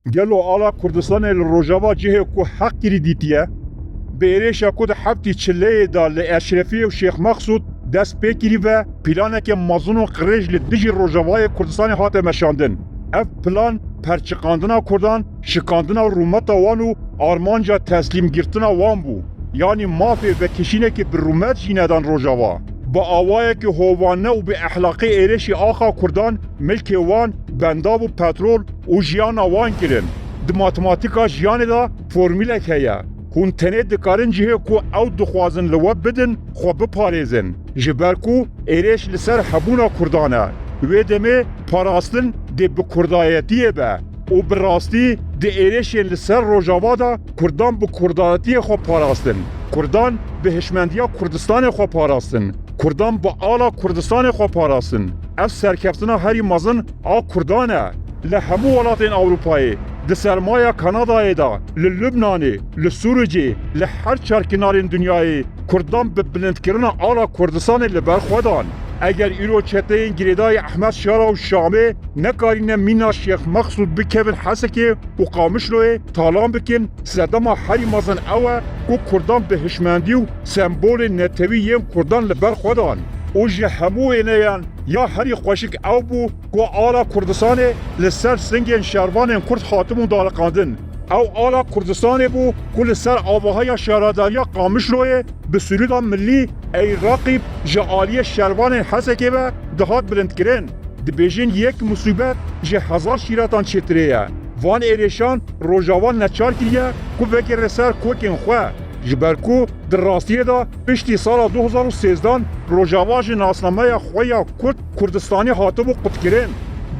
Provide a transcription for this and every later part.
Gelo ala Kurdistanê li Rojava cihê ku heq kirî dîtiye, bi êrêşa ku di heftî çileyê da li Eşrefî û Şêx Mexsûd dest pê kirî ve planeke mezin û qirêj li dijî Rojavayê Kurdistanê hate meşandin. Ev plan perçiqandina Kurdan, şikandina rûmeta wan û armanca teslîmgirtina wan bû. Yani mafê ve kişînekî bi rûmet jî nedan Rojava. Bi awayekî hovane û bi ehlaqê êrêşî axa Kurdan, milkê wan, bendav û petrol û jiyana wan kirin. Di matematîka jiyanê da formûlek heye. Hûn tenê dikarin cihê ku ew dixwazin li we bidin, xwe biparêzin. Ji ber ku êrêş li ser hebûna Kurdan e. Wê demê parastin dê bi kurdayetiyê be. û bi rastî di êrêşên li ser Rojava da Kurdan bi kurdayetiyê xwe parastin. Kurdan bi hişmendiya Kurdistanê xwe parastin. Kurdan bi ala Kurdistanê xwe parastin. Ev serkeftina herî mezin a Kurdan e. Li hemû welatên Ewropayê, di sermaya Kanadayê da, li Lübnanê, li Sûricê, li her çarkînarên dunyayê Kurdan bi bilindkirina ala Kurdistanê li ber xwe dan. Eger îro çeteyên girêdayê Ehmed Şara û Şamê nekarîne mîna Şêx Mexsûd bikevin Hesekê û Qamişloyê talan bikin, sedema herî mezin ew e ku Kurdan bi hişmendî û sembolên netewî yên Kurdan li ber xwe dan. û ji hemû êneyan ya herî xweşik ew bû ku ala Kurdistanê li ser singên şervanên Kurd hatibûn daliqandin. Ew ala Kurdistanê bû ku li ser avahaya şaradariya Qamişloyê bi Sûrîda millî ey raqîb ji aliyê şervanên Hesekê ve dihat bilindkirin. Dibêjin yek musîbet ji hezar şîretan çêtirê ye. Van êrêşan Rojava neçar kiriye ku vekir li ser kokên xwe. Ji ber ku di rastiyê da piştî sala 2013 Rojava ji nasnameya xwe ya Kurd Kurdistanê hatibû qutkirin.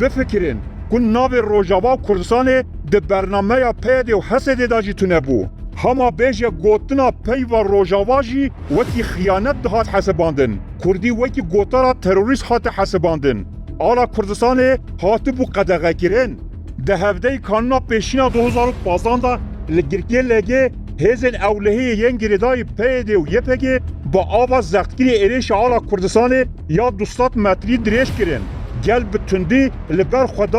Bifikirin ku navê Rojava Kurdistanê di bernameya PYD û Hesedê da jî tune bû. Hema bêje gotina peyva Rojava jî wekî xiyanet dihat hesibandin. Kurdî wekî gotara terorîst hate hesibandin. Ala Kurdistanê hatibû qedeğekirin. Di hevdeyê kanûna pêşîna 2015 da li girkê LG hêzên ewlehiyê yên girêdayî PYD û YPG bi ava zextkirî êrêşa ala Kurdistanê ya 200 metrî dirêj kirin. Gel bi tundî li ber xwe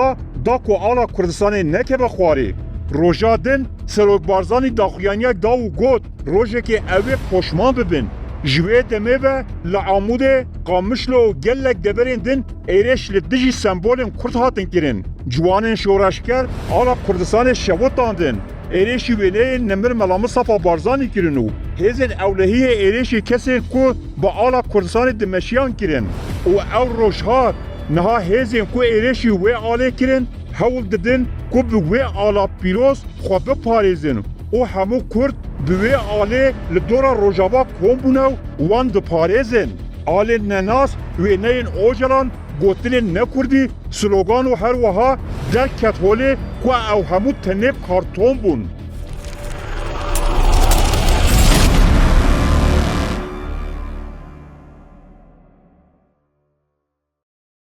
da ku ala Kurdistanê nekeve xwarê. Roja din Serokbarzanî daxuyaniyek da û got rojekê evê poşman bibin. Ji wê demê ve li Amûdê, Qamişlo û gelek deverên din êrêş li dijî sembolên Kurd hatin kirin. Ciwanên şoreşker ala Kurdistanê şevot dandin. Êrêşî wêneyên Nemir Mela Mustafa Barzanî kirin û hêzên ewlehiyê êrêşî kesên ku bi ala Kurdistanê dimeşiyan kirin. û ew rojhat niha hêzên ku êrêşî wê alê kirin hewl didin ku bi wê ala pîroz xwe biparêzin û hemû Kurd bi wê alê li dora Rojava kom bûne û wan diparêzin. Alên nenas wêneyên Ocalan gotinên nekurdî slogan û her wiha derket holê ku ew hemû tenê karton bûn.